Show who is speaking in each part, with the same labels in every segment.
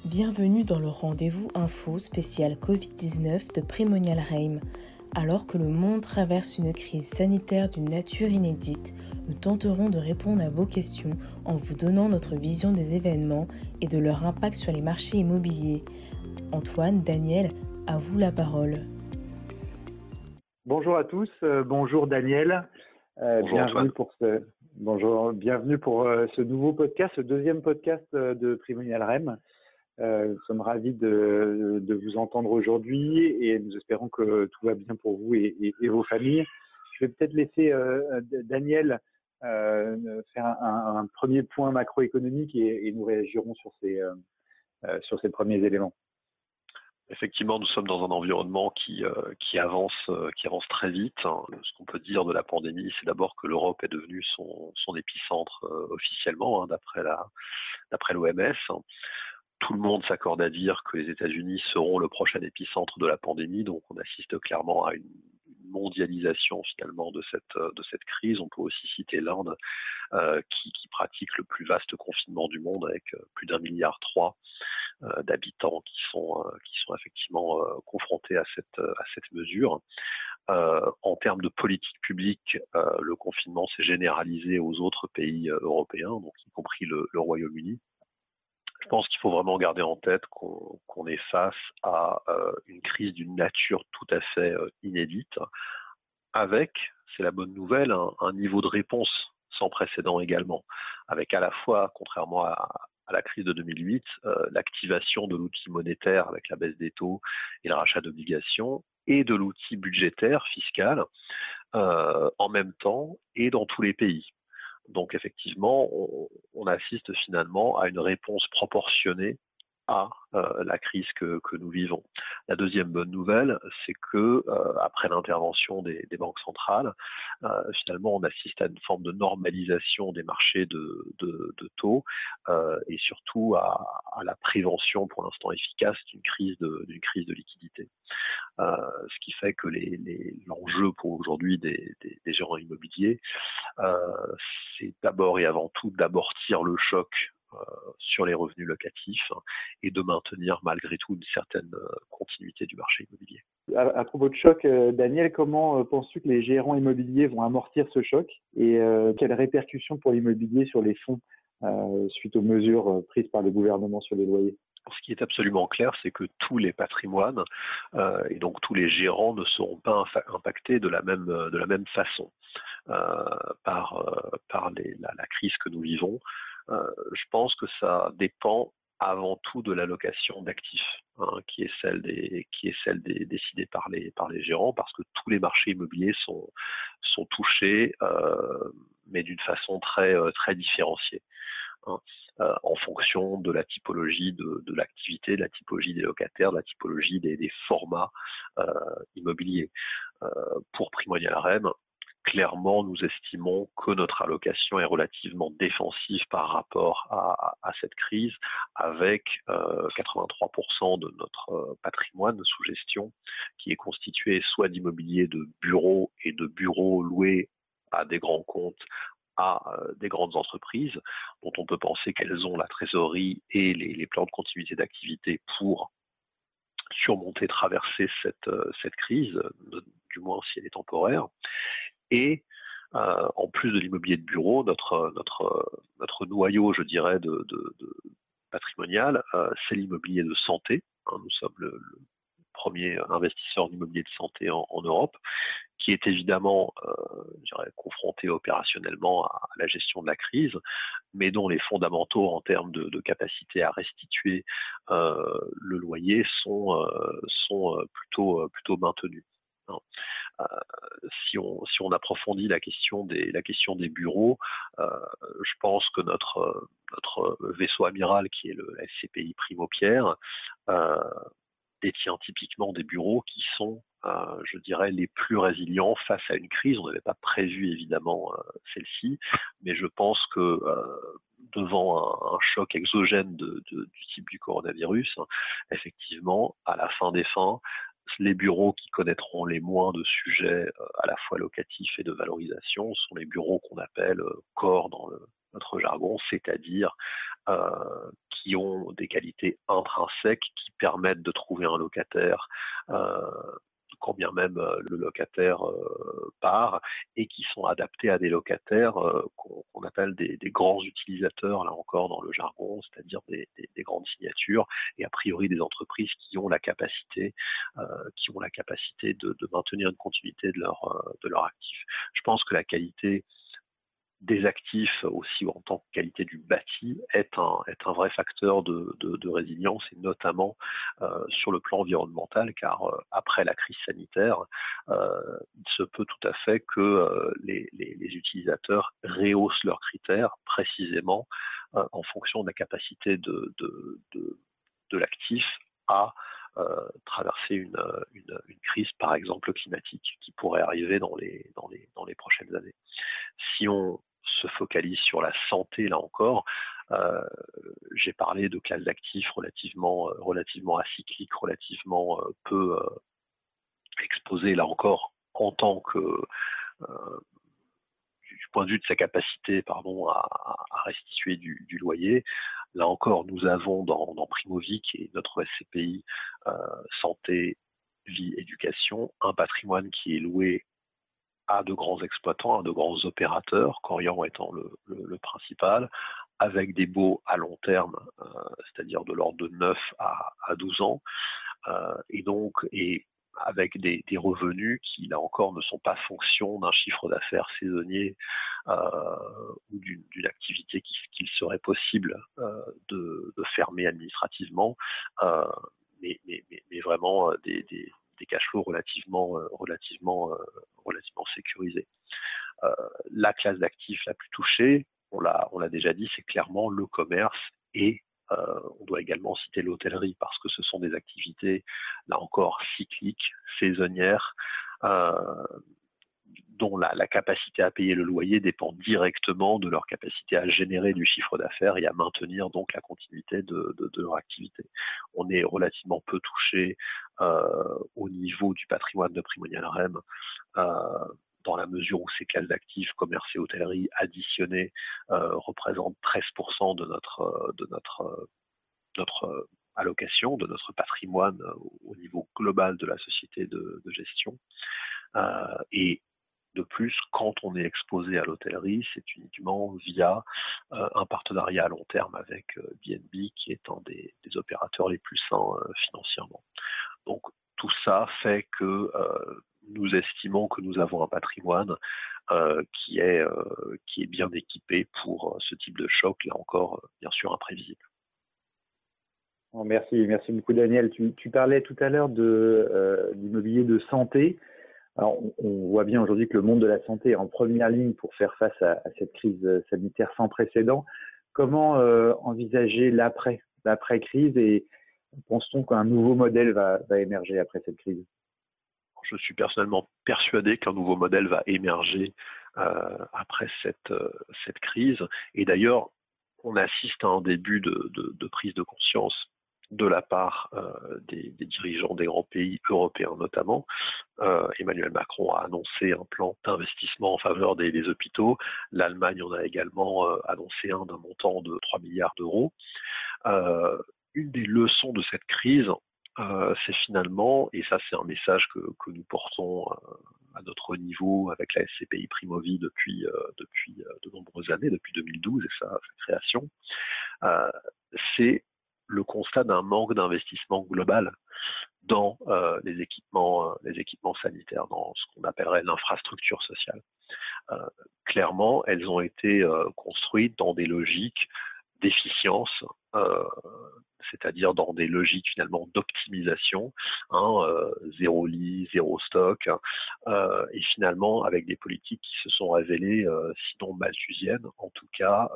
Speaker 1: Bienvenue dans le rendez-vous info spécial Covid-19 de Primonial Reim. Alors que le monde traverse une crise sanitaire d'une nature inédite, nous tenterons de répondre à vos questions en vous donnant notre vision des événements et de leur impact sur les marchés immobiliers. Antoine, Daniel, à vous la parole.
Speaker 2: Bonjour à tous, bonjour Daniel, bienvenue pour ce nouveau podcast, ce deuxième podcast de Primonial Rem. Nous sommes ravis de vous entendre aujourd'hui et nous espérons que tout va bien pour vous et vos familles. Je vais peut-être laisser Daniel faire un premier point macroéconomique et nous réagirons sur ces premiers éléments.
Speaker 3: Effectivement, nous sommes dans un environnement qui avance très vite. Ce qu'on peut dire de la pandémie, c'est d'abord que l'Europe est devenue son épicentre officiellement, d'après l'OMS. Tout le monde s'accorde à dire que les États-Unis seront le prochain épicentre de la pandémie, donc on assiste clairement à une mondialisation finalement de cette crise. On peut aussi citer l'Inde qui pratique le plus vaste confinement du monde avec plus d'1,3 milliard d'habitants qui sont effectivement confrontés à cette mesure. En termes de politique publique, le confinement s'est généralisé aux autres pays européens, donc y compris le Royaume-Uni. Je pense qu'il faut vraiment garder en tête qu'on est face à une crise d'une nature tout à fait inédite, avec, c'est la bonne nouvelle, un niveau de réponse sans précédent également, avec à la fois, contrairement à la crise de 2008, l'activation de l'outil monétaire avec la baisse des taux et le rachat d'obligations, et de l'outil budgétaire, fiscal, en même temps et dans tous les pays. Donc effectivement, on assiste finalement à une réponse proportionnée à la crise que nous vivons. La deuxième bonne nouvelle, c'est que après l'intervention des banques centrales, finalement on assiste à une forme de normalisation des marchés de taux et surtout à la prévention pour l'instant efficace d'une crise de liquidité. Ce qui fait que l'enjeu pour aujourd'hui des gérants immobiliers, c'est d'abord et avant tout d'amortir le choc sur les revenus locatifs et de maintenir malgré tout une certaine continuité du marché immobilier.
Speaker 2: À propos de choc, Daniel, comment penses-tu que les gérants immobiliers vont amortir ce choc et quelles répercussions pour l'immobilier sur les fonds suite aux mesures prises par le gouvernement sur les loyers?
Speaker 3: Ce qui est absolument clair, c'est que tous les patrimoines et donc tous les gérants ne seront pas impactés de la même façon par la crise que nous vivons. Je pense que ça dépend avant tout de l'allocation d'actifs, qui est celle décidée par les gérants, parce que tous les marchés immobiliers sont touchés, mais d'une façon très différenciée. En fonction de la typologie de l'activité, de la typologie des locataires, de la typologie des formats immobiliers. Pour Primonial Rem, clairement, nous estimons que notre allocation est relativement défensive par rapport à cette crise, avec 83% de notre patrimoine sous gestion qui est constitué soit d'immobilier de bureaux et de bureaux loués à des grands comptes, à des grandes entreprises dont on peut penser qu'elles ont la trésorerie et les plans de continuité d'activité pour surmonter, traverser cette crise, du moins si elle est temporaire. Et en plus de l'immobilier de bureau, notre noyau, je dirais, de patrimonial, c'est l'immobilier de santé. Nous sommes le premier investisseur en immobilier de santé en Europe, qui est évidemment confronté opérationnellement à la gestion de la crise, mais dont les fondamentaux en termes de capacité à restituer le loyer sont plutôt maintenus. Si on approfondit la question des bureaux, je pense que notre vaisseau amiral, qui est la SCPI Primo Pierre, détient typiquement des bureaux qui sont, je dirais, les plus résilients face à une crise. On n'avait pas prévu évidemment celle-ci, mais je pense que devant un choc exogène du type du coronavirus, effectivement, à la fin des fins, les bureaux qui connaîtront les moins de sujets à la fois locatifs et de valorisation sont les bureaux qu'on appelle corps dans notre jargon, c'est-à-dire qui ont des qualités intrinsèques qui permettent de trouver un locataire quand bien même le locataire part, et qui sont adaptés à des locataires qu'on appelle des grands utilisateurs, là encore dans le jargon, c'est-à-dire des grandes signatures, et a priori des entreprises qui ont la capacité, de maintenir une continuité de leur actif. Je pense que la qualité des actifs aussi en tant que qualité du bâti est un vrai facteur de résilience, et notamment sur le plan environnemental, car après la crise sanitaire, il se peut tout à fait que les utilisateurs rehaussent leurs critères précisément en fonction de la capacité de l'actif à traverser une crise, par exemple climatique, qui pourrait arriver dans les prochaines années. Si on se focalise sur la santé, là encore, j'ai parlé de classes d'actifs relativement acycliques, relativement peu exposées, là encore, en tant que du point de vue de sa capacité à restituer du loyer. Là encore, nous avons dans Primovic et notre SCPI santé, vie, éducation, un patrimoine qui est loué à de grands exploitants, à de grands opérateurs, Corian étant le principal, avec des baux à long terme, c'est-à-dire de l'ordre de 9 à 12 ans, et avec des revenus qui, là encore, ne sont pas fonction d'un chiffre d'affaires saisonnier ou d'une activité qu'il serait possible de fermer administrativement, mais vraiment des cash flows relativement sécurisés. La classe d'actifs la plus touchée, on l'a déjà dit, c'est clairement le commerce, et on doit également citer l'hôtellerie, parce que ce sont des activités, là encore, cycliques, saisonnières, dont la capacité à payer le loyer dépend directement de leur capacité à générer du chiffre d'affaires et à maintenir donc la continuité de leur activité. On est relativement peu touché au niveau du patrimoine de Primonial REM, dans la mesure où ces classes d'actifs, commerce et hôtellerie additionnés représentent 13% de notre allocation, de notre patrimoine au niveau global de la société de gestion. Et de plus, quand on est exposé à l'hôtellerie, c'est uniquement via un partenariat à long terme avec BNB, qui est un des opérateurs les plus sains financièrement. Donc tout ça fait que nous estimons que nous avons un patrimoine qui est bien équipé pour ce type de choc, là encore, bien sûr imprévisible.
Speaker 2: Merci beaucoup Daniel. Tu parlais tout à l'heure d'immobilier de santé. Alors, on voit bien aujourd'hui que le monde de la santé est en première ligne pour faire face à cette crise sanitaire sans précédent. Comment envisager l'après-crise, et pense-t-on qu'un nouveau modèle va émerger après cette crise?
Speaker 3: Je suis personnellement persuadé qu'un nouveau modèle va émerger après cette crise. Et d'ailleurs, on assiste à un début de prise de conscience de la part des dirigeants des grands pays européens notamment. Emmanuel Macron a annoncé un plan d'investissement en faveur des hôpitaux. L'Allemagne en a également annoncé un d'un montant de 3 milliards d'euros. Une des leçons de cette crise, c'est finalement, et ça c'est un message que nous portons à notre niveau avec la SCPI Primovie depuis de nombreuses années, depuis 2012 et sa création, c'est le constat d'un manque d'investissement global dans les équipements sanitaires, dans ce qu'on appellerait l'infrastructure sociale. Clairement, elles ont été construites dans des logiques d'efficience, c'est-à-dire dans des logiques finalement d'optimisation, zéro lit, zéro stock, et finalement avec des politiques qui se sont révélées, sinon malthusiennes, en tout cas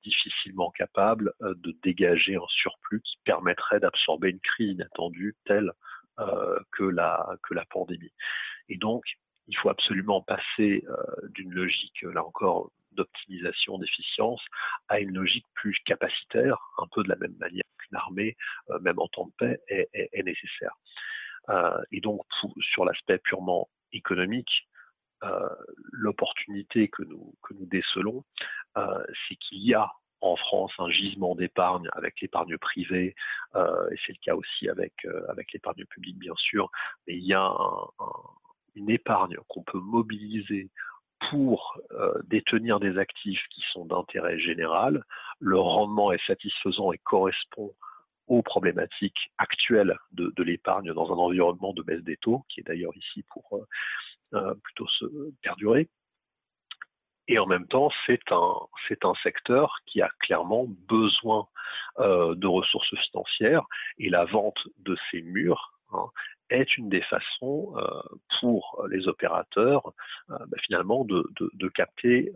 Speaker 3: difficilement capables de dégager un surplus qui permettrait d'absorber une crise inattendue telle que la pandémie. Et donc, il faut absolument passer d'une logique, là encore, d'optimisation, d'efficience, à une logique plus capacitaire, un peu de la même manière qu'une armée, même en temps de paix, est nécessaire. Et donc, sur l'aspect purement économique, l'opportunité que nous décelons, c'est qu'il y a en France un gisement d'épargne avec l'épargne privée, et c'est le cas aussi avec l'épargne publique bien sûr, mais il y a une épargne qu'on peut mobiliser pour détenir des actifs qui sont d'intérêt général. Le rendement est satisfaisant et correspond aux problématiques actuelles de l'épargne dans un environnement de baisse des taux, qui est d'ailleurs ici pour plutôt se perdurer. Et en même temps, c'est un secteur qui a clairement besoin de ressources financières, et la vente de ces murs est une des façons pour les opérateurs finalement de capter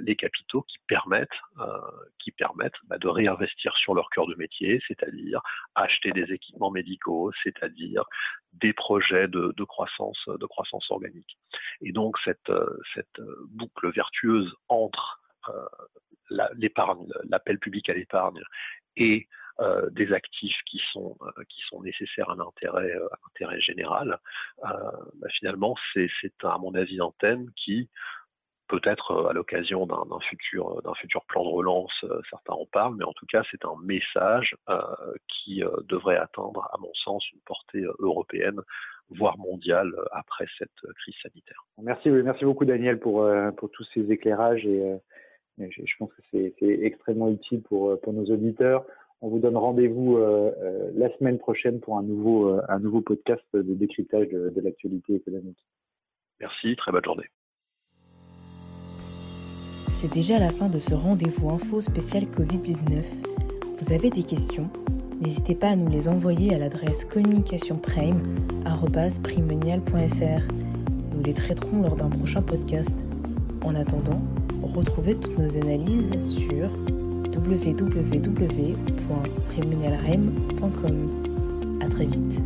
Speaker 3: les capitaux qui permettent de réinvestir sur leur cœur de métier, c'est-à-dire acheter des équipements médicaux, c'est-à-dire des projets de croissance organique. Et donc cette boucle vertueuse entre l'épargne, l'appel public à l'épargne et des actifs qui sont nécessaires à l'intérêt général, finalement c'est à mon avis un thème qui, peut-être à l'occasion d'un futur plan de relance, certains en parlent, mais en tout cas c'est un message qui devrait atteindre, à mon sens, une portée européenne, voire mondiale, après cette crise sanitaire.
Speaker 2: Merci beaucoup Daniel pour tous ces éclairages, et je pense que c'est extrêmement utile pour nos auditeurs. On vous donne rendez-vous la semaine prochaine pour un nouveau podcast de décryptage de l'actualité économique.
Speaker 3: Merci, très bonne journée.
Speaker 1: C'est déjà la fin de ce rendez-vous info spécial Covid-19. Vous avez des questions ? N'hésitez pas à nous les envoyer à l'adresse communicationprime@primonial.fr. Nous les traiterons lors d'un prochain podcast. En attendant, retrouvez toutes nos analyses sur www.primonialrem.com. À très vite.